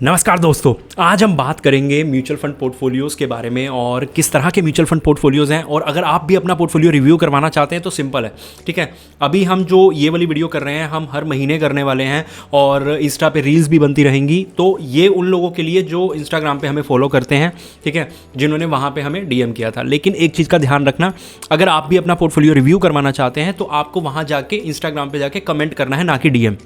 नमस्कार दोस्तों, आज हम बात करेंगे म्यूचुअल फंड पोर्टफोलियोज़ के बारे में और किस तरह के म्यूचुअल फंड पोर्टफोलियोज़ हैं। और अगर आप भी अपना पोर्टफोलियो रिव्यू करवाना चाहते हैं तो सिंपल है, ठीक है। अभी हम जो ये वाली वीडियो कर रहे हैं हम हर महीने करने वाले हैं और इंस्टा पे रील्स भी बनती रहेंगी। तो ये उन लोगों के लिए जो इंस्टाग्राम पे हमें फॉलो करते हैं, ठीक है, जिन्होंने वहाँ पे हमें डीएम किया था। लेकिन एक चीज़ का ध्यान रखना, अगर आप भी अपना पोर्टफोलियो रिव्यू करवाना चाहते हैं तो आपको वहाँ जाके इंस्टाग्राम पे जाके कमेंट करना है, ना कि डीएम।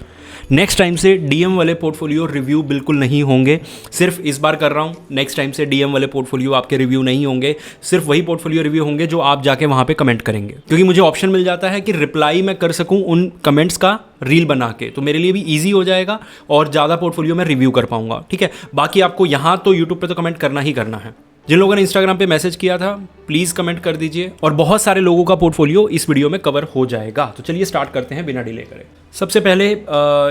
नेक्स्ट टाइम से डीएम वाले पोर्टफोलियो रिव्यू बिल्कुल नहीं होंगे। सिर्फ इस बार कर रहा हूँ, नेक्स्ट टाइम से डीएम वाले पोर्टफोलियो आपके रिव्यू नहीं होंगे। सिर्फ वही पोर्टफोलियो रिव्यू होंगे जो आप जाके वहाँ पे कमेंट करेंगे, क्योंकि मुझे ऑप्शन मिल जाता है कि रिप्लाई मैं कर सकूँ उन कमेंट्स का रील बना के, तो मेरे लिए भी ईजी हो जाएगा और ज़्यादा पोर्टफोलियो मैं रिव्यू कर पाऊँगा, ठीक है। बाकी आपको यहाँ तो यूट्यूब पर तो कमेंट करना ही करना है। जिन लोगों ने इंस्टाग्राम पे मैसेज किया था प्लीज़ कमेंट कर दीजिए और बहुत सारे लोगों का पोर्टफोलियो इस वीडियो में कवर हो जाएगा। तो चलिए स्टार्ट करते हैं बिना डिले करे। सबसे पहले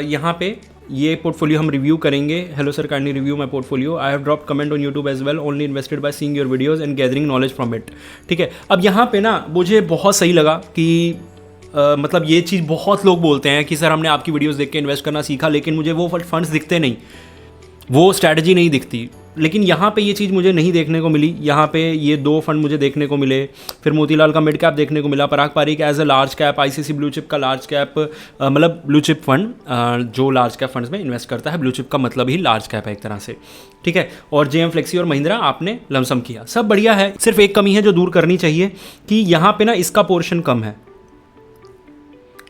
यहाँ पे ये पोर्टफोलियो हम रिव्यू करेंगे। Hello sir, kindly review my portfolio. I have drop comment on YouTube as well, only invested by seeing your videos and gathering knowledge from it. ठीक है, अब यहाँ पे ना मुझे बहुत सही लगा कि मतलब ये चीज़ बहुत लोग बोलते हैं कि सर हमने आपकी वीडियोस देख के इन्वेस्ट करना सीखा, लेकिन मुझे वो फंड्स दिखते नहीं, वो स्ट्रैटेजी नहीं दिखती। लेकिन यहाँ पे ये चीज़ मुझे नहीं देखने को मिली। यहाँ पे ये दो फंड मुझे देखने को मिले, फिर मोतीलाल का मिड कैप देखने को मिला, Parag Parikh as a large cap, ICC blue chip का लार्ज कैप, मतलब ब्लू चिप फंड जो लार्ज कैप फंड्स में इन्वेस्ट करता है। ब्लू चिप का मतलब ही लार्ज कैप है एक तरह से, ठीक है। और जेएम फ्लेक्सी और महिंद्रा आपने लमसम किया, सब बढ़िया है। सिर्फ एक कमी है जो दूर करनी चाहिए कि यहाँ पे ना इसका पोर्शन कम है।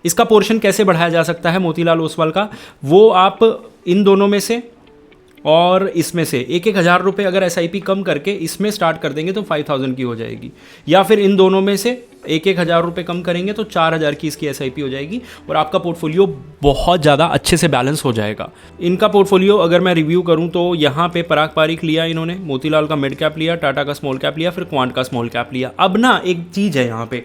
इसका पोर्शन कैसे बढ़ाया जा सकता है मोतीलाल ओसवाल का, वो आप इन दोनों में से और इसमें से एक हज़ार रुपये अगर एसआईपी कम करके इसमें स्टार्ट कर देंगे तो 5000 की हो जाएगी, या फिर इन दोनों में से एक हज़ार रुपये कम करेंगे तो 4000 की इसकी एसआईपी हो जाएगी और आपका पोर्टफोलियो बहुत ज़्यादा अच्छे से बैलेंस हो जाएगा। इनका पोर्टफोलियो अगर मैं रिव्यू करूं तो यहाँ पे पराग पारिक लिया इन्होंने, मोतीलाल का मिड कैप लिया, टाटा का स्मॉल कैप लिया, फिर क्वांट का स्मॉल कैप लिया। अब ना एक चीज़ है यहाँ पे,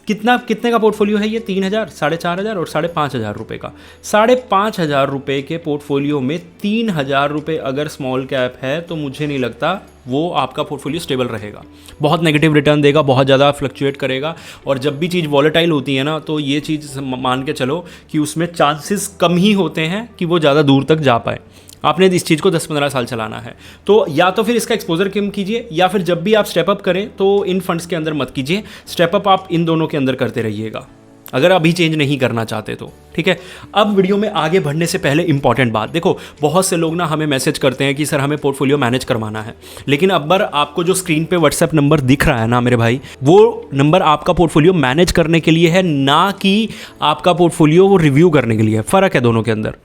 कितने का पोर्टफोलियो है ये? 3000, 4500 और 5500 रुपये का। 5500 रुपये के पोर्टफोलियो में 3000 रुपये अगर स्मॉल कैप है तो मुझे नहीं लगता वो आपका पोर्टफोलियो स्टेबल रहेगा। बहुत नेगेटिव रिटर्न देगा, बहुत ज़्यादा फ्लक्चुएट करेगा। और जब भी चीज़ वॉलेटाइल होती है ना तो ये चीज़ मान के चलो कि उसमें चांसेस कम ही होते हैं कि वो ज़्यादा दूर तक जा पाए। आपने इस चीज़ को 10-15 साल चलाना है तो या तो फिर इसका एक्सपोजर कम कीजिए, या फिर जब भी आप स्टेप अप करें तो इन फंड्स के अंदर मत कीजिए, स्टेप अप आप इन दोनों के अंदर करते रहिएगा अगर अभी चेंज नहीं करना चाहते तो, ठीक है। अब वीडियो में आगे बढ़ने से पहले इंपॉर्टेंट बात देखो, बहुत से लोग ना हमें मैसेज करते हैं कि सर हमें पोर्टफोलियो मैनेज करवाना है, लेकिन अब आपको जो स्क्रीन पे व्हाट्सएप नंबर दिख रहा है ना मेरे भाई, वो नंबर आपका पोर्टफोलियो मैनेज करने के लिए है, ना कि आपका पोर्टफोलियो वो रिव्यू करने के लिए। फ़र्क है दोनों के अंदर।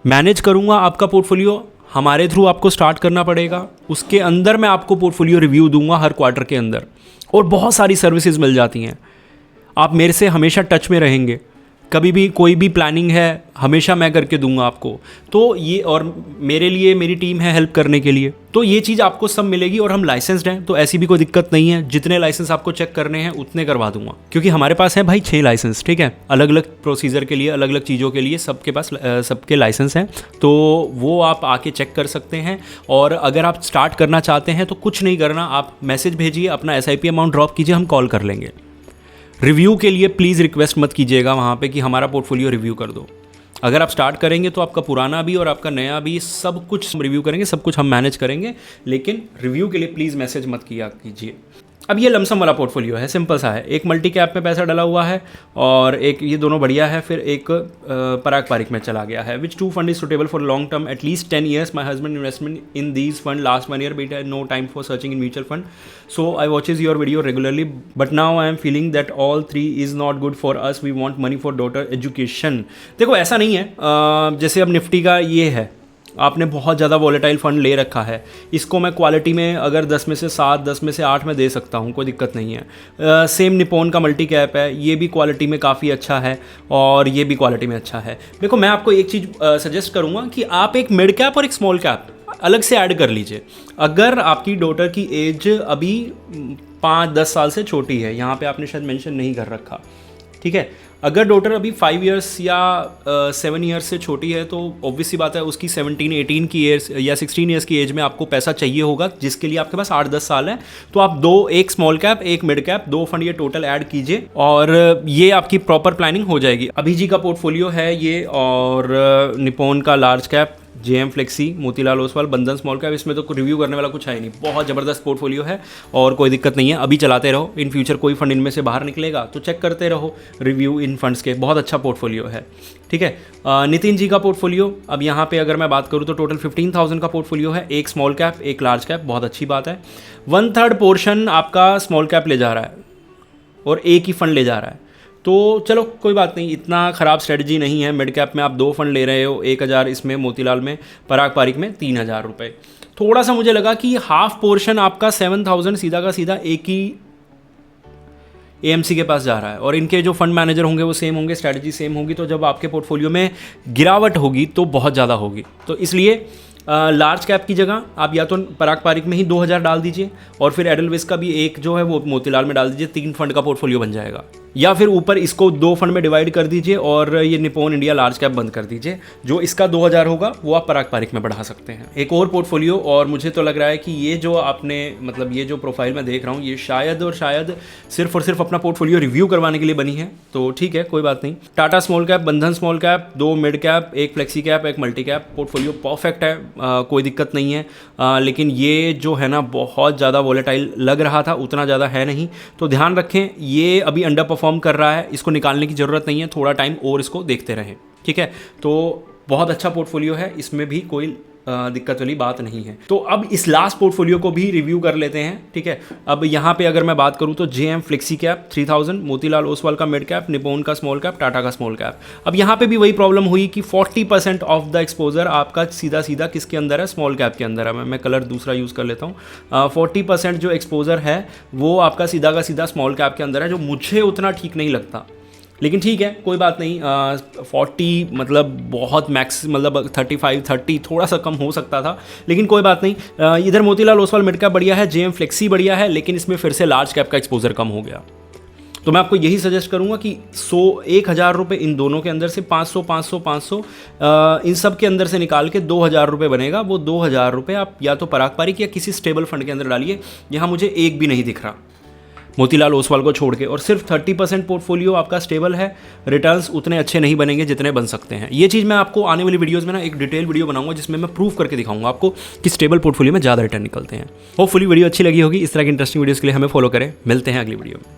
मैनेज करूँगा आपका पोर्टफोलियो, हमारे थ्रू आपको स्टार्ट करना पड़ेगा, उसके अंदर मैं आपको पोर्टफोलियो रिव्यू दूंगा हर क्वार्टर के अंदर, और बहुत सारी सर्विसेज मिल जाती हैं। आप मेरे से हमेशा टच में रहेंगे, कभी भी कोई भी प्लानिंग है हमेशा मैं करके दूंगा आपको। तो ये, और मेरे लिए मेरी टीम है हेल्प करने के लिए, तो ये चीज़ आपको सब मिलेगी। और हम लाइसेंस्ड हैं तो ऐसी भी कोई दिक्कत नहीं है, जितने लाइसेंस आपको चेक करने हैं उतने करवा दूंगा, क्योंकि हमारे पास है भाई 6 लाइसेंस, ठीक है। अलग अलग प्रोसीजर के लिए, अलग अलग चीज़ों के लिए सबके पास सबके लाइसेंस हैं, तो वो आप आके चेक कर सकते हैं। और अगर आप स्टार्ट करना चाहते हैं तो कुछ नहीं करना, आप मैसेज भेजिए, अपना एसआईपी अमाउंट ड्रॉप कीजिए, हम कॉल कर लेंगे। रिव्यू के लिए प्लीज़ रिक्वेस्ट मत कीजिएगा वहाँ पे कि हमारा पोर्टफोलियो रिव्यू कर दो। अगर आप स्टार्ट करेंगे तो आपका पुराना भी और आपका नया भी सब कुछ रिव्यू करेंगे, सब कुछ हम मैनेज करेंगे, लेकिन रिव्यू के लिए प्लीज़ मैसेज मत किया कीजिए। अब ये लमसम वाला पोर्टफोलियो है, सिंपल सा है। एक मल्टी कैप में पैसा डला हुआ है और एक ये दोनों बढ़िया है, फिर एक पराग पारिक में चला गया है। Which 2 fund is suitable for long term at least 10 years. My husband investment in these fund last 1 year, but I no time for searching in mutual fund, so I watches your video regularly, but now I am feeling that all 3 is not good for us, we want money for daughter education. देखो ऐसा नहीं है, जैसे अब Nifty का ये है, आपने बहुत ज़्यादा वॉलेटाइल फंड ले रखा है, इसको मैं क्वालिटी में अगर 10 में से 7, 10 में से 8 में दे सकता हूँ, कोई दिक्कत नहीं है। सेम निपोन का मल्टी कैप है, ये भी क्वालिटी में काफ़ी अच्छा है और ये भी क्वालिटी में अच्छा है। देखो मैं आपको एक चीज़ सजेस्ट करूँगा कि आप एक मिड कैप और एक स्मॉल कैप अलग से ऐड कर लीजिए। अगर आपकी डॉटर की एज अभी 5-10 साल से छोटी है, यहाँ पे आपने शायद मेंशन नहीं कर रखा, ठीक है। अगर डॉटर अभी 5 years या 7 years से छोटी है तो ऑब्वियस सी बात है उसकी 17-18 की एज या 16 years की एज में आपको पैसा चाहिए होगा, जिसके लिए आपके पास 8-10 साल है। तो आप एक स्मॉल कैप एक मिड कैप 2 फंड ये टोटल ऐड कीजिए और ये आपकी प्रॉपर प्लानिंग हो जाएगी। अभी जी का पोर्टफोलियो है ये, और निपोन का large cap JM flexi, Motilal Oswal, बंधन स्मॉल कैप, इसमें तो रिव्यू करने वाला कुछ है ही नहीं, बहुत ज़बरदस्त पोर्टफोलियो है और कोई दिक्कत नहीं है, अभी चलाते रहो। इन फ्यूचर कोई फंड इनमें से बाहर निकलेगा तो चेक करते रहो रिव्यू इन फंड्स के, बहुत अच्छा पोर्टफोलियो है, ठीक है। नितिन जी का पोर्टफोलियो, अब यहाँ पे अगर मैं बात करूँ तो टोटल 15,000 का पोर्टफोलियो है, एक स्मॉल कैप एक लार्ज कैप, बहुत अच्छी बात है। 1/3 पोर्शन आपका स्मॉल कैप ले जा रहा है और एक ही फंड ले जा रहा है, तो चलो कोई बात नहीं, इतना ख़राब स्ट्रेटजी नहीं है। मिड कैप में आप 2 फंड ले रहे हो, 1,000 इसमें मोतीलाल में, पराग पारिक में 3,000 रुपये। थोड़ा सा मुझे लगा कि हाफ पोर्शन आपका 7,000 सीधा का सीधा एक ही AMC के पास जा रहा है और इनके जो फंड मैनेजर होंगे वो सेम होंगे, स्ट्रैटेजी सेम होगी, तो जब आपके पोर्टफोलियो में गिरावट होगी तो बहुत ज़्यादा होगी। तो इसलिए लार्ज कैप की जगह आप या तो पराग पारिक में ही 2,000 डाल दीजिए और फिर एडलवेस का भी एक जो है वो मोतीलाल में डाल दीजिए, 3 फंड का पोर्टफोलियो बन जाएगा। या फिर ऊपर इसको 2 फंड में डिवाइड कर दीजिए और ये निप्पॉन इंडिया लार्ज कैप बंद कर दीजिए, जो इसका 2,000 होगा वो आप पराग पारिक में बढ़ा सकते हैं। एक और पोर्टफोलियो, और मुझे तो लग रहा है कि ये जो आपने मतलब ये जो प्रोफाइल मैं देख रहा हूँ ये शायद और शायद सिर्फ और सिर्फ अपना पोर्टफोलियो रिव्यू करवाने के लिए बनी है, तो ठीक है कोई बात नहीं। टाटा स्मॉल कैप, बंधन small cap, 2 mid cap, 1 flexi cap, 1 multi cap, portfolio perfect है, कोई दिक्कत नहीं है। लेकिन ये जो है ना बहुत ज़्यादा वॉलेटाइल लग रहा था, उतना ज़्यादा है नहीं, तो ध्यान रखें ये अभी अंडर परफॉर्म कर रहा है, इसको निकालने की ज़रूरत नहीं है, थोड़ा टाइम और इसको देखते रहें, ठीक है। तो बहुत अच्छा पोर्टफोलियो है, इसमें भी कोई दिक्कत वाली बात नहीं है। तो अब इस लास्ट पोर्टफोलियो को भी रिव्यू कर लेते हैं, ठीक है। अब यहाँ पे अगर मैं बात करूँ तो JM flexi cap 3,000, Motilal Oswal का मिड कैप, निप्पॉन का स्मॉल कैप, टाटा का स्मॉल कैप। अब यहाँ पे भी वही प्रॉब्लम हुई कि 40% ऑफ द एक्सपोजर आपका सीधा सीधा किसके अंदर है, स्मॉल कैप के अंदर है। मैं कलर दूसरा यूज़ कर लेता हूँ। 40% जो एक्सपोजर है वो आपका सीधा का सीधा स्मॉल कैप के अंदर है, जो मुझे उतना ठीक नहीं लगता, लेकिन ठीक है कोई बात नहीं। 40 मतलब बहुत मैक्स, मतलब 35 30 थोड़ा सा कम हो सकता था, लेकिन कोई बात नहीं। इधर मोतीलाल ओसवाल मिड कैप बढ़िया है, JM फ्लेक्सी बढ़िया है, लेकिन इसमें फिर से लार्ज कैप का एक्सपोजर कम हो गया। तो मैं आपको यही सजेस्ट करूंगा कि 1,000 रुपये इन दोनों के अंदर से 500 500 500 इन सब के अंदर से निकाल के 2,000 रुपये बनेगा। वो 2,000 रुपये आप या तो पराग पारिक या किसी स्टेबल फंड के अंदर डालिए। यहाँ मुझे एक भी नहीं दिख रहा मोतीलाल ओसवाल को छोड़ के, और सिर्फ 30% पोर्टफोलियो आपका स्टेबल है, रिटर्न्स उतने अच्छे नहीं बनेंगे जितने बन सकते हैं। ये चीज़ मैं आपको आने वाली वीडियोस में ना एक डिटेल वीडियो बनाऊंगा जिसमें मैं प्रूव करके दिखाऊंगा आपको कि स्टेबल पोर्टफोलियो में ज़्यादा रिटर्न निकलते हैं। होपफुली वीडियो अच्छी लगी होगी। इस तरह की इंटरेस्टिंग वीडियोस के लिए हमें फॉलो करें। मिलते हैं अगली वीडियो में।